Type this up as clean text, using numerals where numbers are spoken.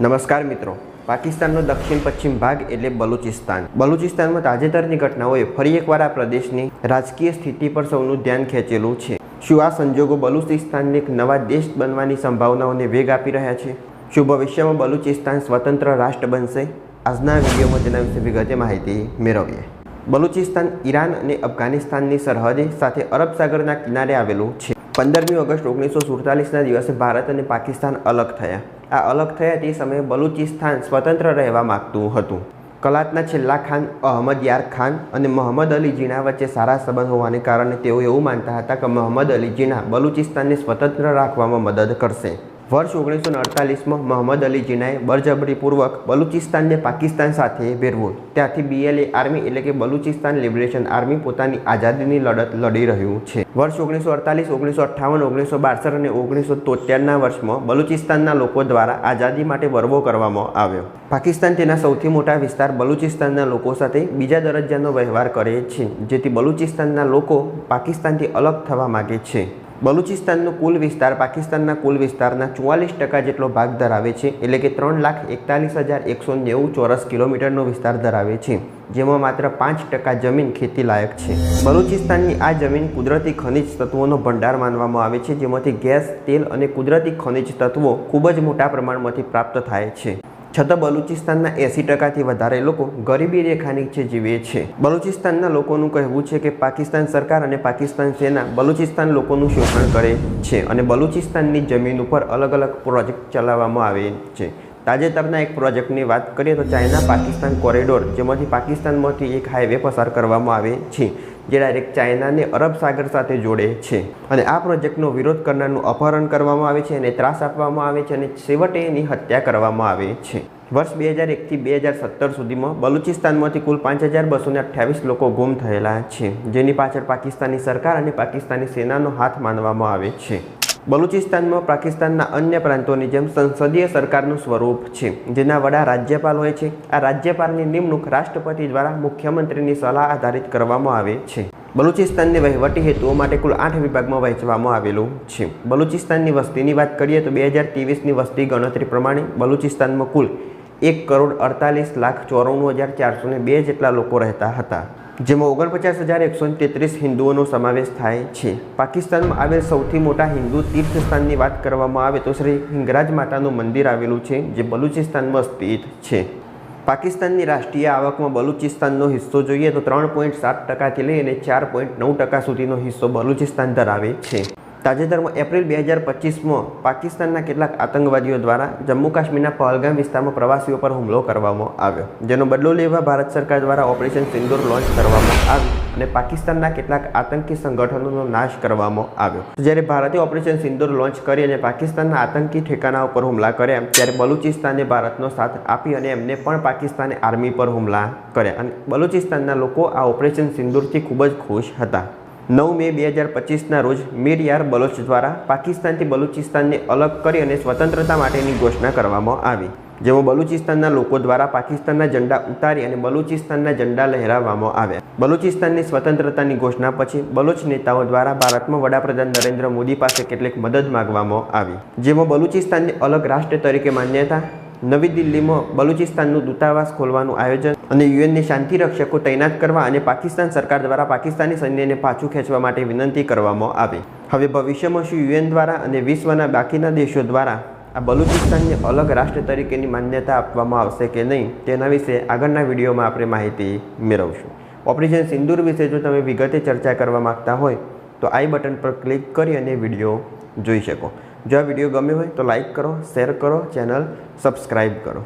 નમસ્કાર મિત્રો, પાકિસ્તાનનો દક્ષિણ પશ્ચિમ ભાગ એટલે બલુચિસ્તાન. બલુચિસ્તાનમાં તાજેતરની ઘટનાઓએ ફરી એકવાર આ પ્રદેશની રાજકીય સ્થિતિ પર સૌનું ધ્યાન ખેંચેલું છે. શું આ સંજોગો બલુચિસ્તાનને એક નવા દેશ બનવાની સંભાવનાઓને વેગ આપી રહ્યા છે? શું ભવિષ્યમાં બલુચિસ્તાન સ્વતંત્ર રાષ્ટ્ર બનશે? આજના વિડીયોમાં તેના વિશે વિગતે માહિતી મેળવીએ. બલુચિસ્તાન ઈરાન અને અફઘાનિસ્તાનની સરહદે સાથે અરબ સાગરના કિનારે આવેલું છે. 15મી ઓગસ્ટ 1947ના દિવસે ભારત અને પાકિસ્તાન અલગ થયા. આ અલગ થયા તે સમયે બલુચિસ્તાન સ્વતંત્ર રહેવા માગતું હતું. કલાતના છેલ્લા ખાન અહમદ યાર ખાન અને મોહમ્મદ અલી જીના વચ્ચે સારા સંબંધ હોવાને કારણે તેઓ એવું માનતા હતા કે મોહમ્મદ અલી જીના બલુચિસ્તાનને સ્વતંત્ર રાખવામાં મદદ કરશે. વર્ષ 1948માં મોહમ્મદ અલી જીનાએ બળજબરીપૂર્વક બલુચિસ્તાનને પાકિસ્તાન સાથે ભેરવું. ત્યાંથી BLA આર્મી એટલે કે બલુચિસ્તાન લિબરેશન આર્મી પોતાની આઝાદીની લડત લડી રહ્યું છે. વર્ષ 1948, 1958, 1962 અને 1973ના વર્ષમાં બલુચિસ્તાનના લોકો દ્વારા આઝાદી માટે વરવો કરવામાં આવ્યો. પાકિસ્તાન તેના સૌથી મોટા વિસ્તાર બલુચિસ્તાનના લોકો સાથે બીજા દરજ્જાનો વ્યવહાર કરે છે, જેથી બલુચિસ્તાનના લોકો પાકિસ્તાનથી અલગ થવા માગે છે. બલુચિસ્તાનનો કુલ વિસ્તાર પાકિસ્તાનના કુલ વિસ્તારના 44% જેટલો ભાગ ધરાવે છે, એટલે કે 3,41,190 ચોરસ કિલોમીટરનો વિસ્તાર ધરાવે છે, જેમાં માત્ર 5% જમીન ખેતી લાયક છે. બલુચિસ્તાનની આ જમીન કુદરતી ખનિજ તત્વોનો ભંડાર માનવામાં આવે છે, જેમાંથી ગેસ, તેલ અને કુદરતી ખનિજ તત્વો ખૂબ જ મોટા પ્રમાણમાંથી પ્રાપ્ત થાય છે. છતાં બલુચિસ્તાનના 80%થી વધારે લોકો ગરીબી રેખા નીચે જીવે છે. બલુચિસ્તાનના લોકોનું કહેવું છે કે પાકિસ્તાન સરકાર અને પાકિસ્તાન સેના બલુચિસ્તાન લોકોનું શોષણ કરે છે અને બલુચિસ્તાનની જમીન ઉપર અલગ અલગ પ્રોજેક્ટ ચલાવવામાં આવે છે. તાજેતરના એક પ્રોજેક્ટની વાત કરીએ તો ચાઇના પાકિસ્તાન કોરિડોર, જેમાંથી પાકિસ્તાનમાંથી એક હાઈવે પસાર કરવામાં આવે છે, જે ડાયરેક્ટ ચાઇનાને અરબ સાગર સાથે જોડે છે. અને આ પ્રોજેક્ટનો વિરોધ કરનારનું અપહરણ કરવામાં આવે છે અને ત્રાસ આપવામાં આવે છે અને છેવટે એની હત્યા કરવામાં આવે છે. વર્ષ 2001થી 2017 સુધીમાં બલુચિસ્તાનમાંથી કુલ 5,228 લોકો ગુમ થયેલા છે, જેની પાછળ પાકિસ્તાની સરકાર અને પાકિસ્તાની સેનાનો હાથ માનવામાં આવે છે. બલુચિસ્તાનમાં પાકિસ્તાનના અન્ય પ્રાંતોની જેમ સંસદીય સરકારનું સ્વરૂપ છે, જેના વડા રાજ્યપાલ હોય છે. આ રાજ્યપાલની નિમણૂક રાષ્ટ્રપતિ દ્વારા મુખ્યમંત્રીની સલાહ આધારિત કરવામાં આવે છે. બલુચિસ્તાનને વહીવટી હેતુઓ માટે કુલ 8 વિભાગમાં વહેંચવામાં આવેલું છે. બલુચિસ્તાનની વસ્તીની વાત કરીએ તો 2023ની વસ્તી ગણતરી પ્રમાણે બલુચિસ્તાનમાં કુલ 1,48,94,402 જેટલા લોકો રહેતા હતા, જેમાં 49,133 હિન્દુઓનો સમાવેશ થાય છે. પાકિસ્તાનમાં આવેલ સૌથી મોટા હિન્દુ તીર્થસ્થાનની વાત કરવામાં આવે તો શ્રી હિંગરાજ માતાનું મંદિર આવેલું છે, જે બલુચિસ્તાનમાં સ્થિત છે. પાકિસ્તાનની રાષ્ટ્રીય આવકમાં બલુચિસ્તાનનો હિસ્સો જોઈએ તો 3.7%થી લઈને 4.9% સુધીનો હિસ્સો બલુચિસ્તાન ધરાવે છે. તાજેતરમાં એપ્રિલ 2025માં પાકિસ્તાનના કેટલાક આતંકવાદીઓ દ્વારા જમ્મુ કાશ્મીરના પહલગામ વિસ્તારમાં પ્રવાસીઓ પર હુમલો કરવામાં આવ્યો, જેનો બદલો લેવા ભારત સરકાર દ્વારા ઓપરેશન સિંદૂર લોન્ચ કરવામાં આવ્યું અને પાકિસ્તાનના કેટલાક આતંકી સંગઠનોનો નાશ કરવામાં આવ્યો. જ્યારે ભારતે ઓપરેશન સિંદૂર લોન્ચ કરી અને પાકિસ્તાનના આતંકી ઠેકાના ઉપર હુમલા કર્યા, ત્યારે બલુચિસ્તાને ભારતનો સાથ આપી અને એમને પણ પાકિસ્તાની આર્મી પર હુમલા કર્યા અને બલુચિસ્તાનના લોકો આ ઓપરેશન સિંદૂરથી ખૂબ જ ખુશ હતા. 9 મે 2025ના રોજ મીર યાર બલોચ દ્વારા પાકિસ્તાનથી બલુચિસ્તાનને અલગ કરી અને સ્વતંત્રતા માટેની ઘોષણા કરવામાં આવી, જેમાં બલુચિસ્તાનના લોકો દ્વારા પાકિસ્તાનના ઝંડા ઉતારી અને બલુચિસ્તાનના ઝંડા લહેરાવવામાં આવ્યા. બલુચિસ્તાનની સ્વતંત્રતાની ઘોષણા પછી બલોચ નેતાઓ દ્વારા ભારતમાં વડાપ્રધાન નરેન્દ્ર મોદી પાસે કેટલીક મદદ માંગવામાં આવી, જેમાં બલુચિસ્તાનને અલગ રાષ્ટ્ર તરીકે માન્યતા, નવી દિલ્હીમાં બલુચિસ્તાનનું દૂતાવાસ ખોલવાનું આયોજન અને યુએનની શાંતિ રક્ષકો તૈનાત કરવા અને પાકિસ્તાન સરકાર દ્વારા પાકિસ્તાની સૈન્યને પાછું ખેંચવા માટે વિનંતી કરવામાં આવી. હવે ભવિષ્યમાં શું યુએન દ્વારા અને વિશ્વના બાકીના દેશો દ્વારા આ બલુચિસ્તાનને અલગ રાષ્ટ્ર તરીકેની માન્યતા આપવામાં આવશે કે નહીં, તેના વિશે આગળના વિડીયોમાં આપણે માહિતી મેળવશું. ઓપરેશન સિંદૂર વિશે જો તમે વિગતે ચર્ચા કરવા માગતા હોય તો આઈ બટન પર ક્લિક કરી અને વિડીયો જોઈ શકો. જો આ વિડીયો ગમ્યો હોય તો લાઈક કરો, શેર કરો, ચેનલ સબસ્ક્રાઈબ કરો.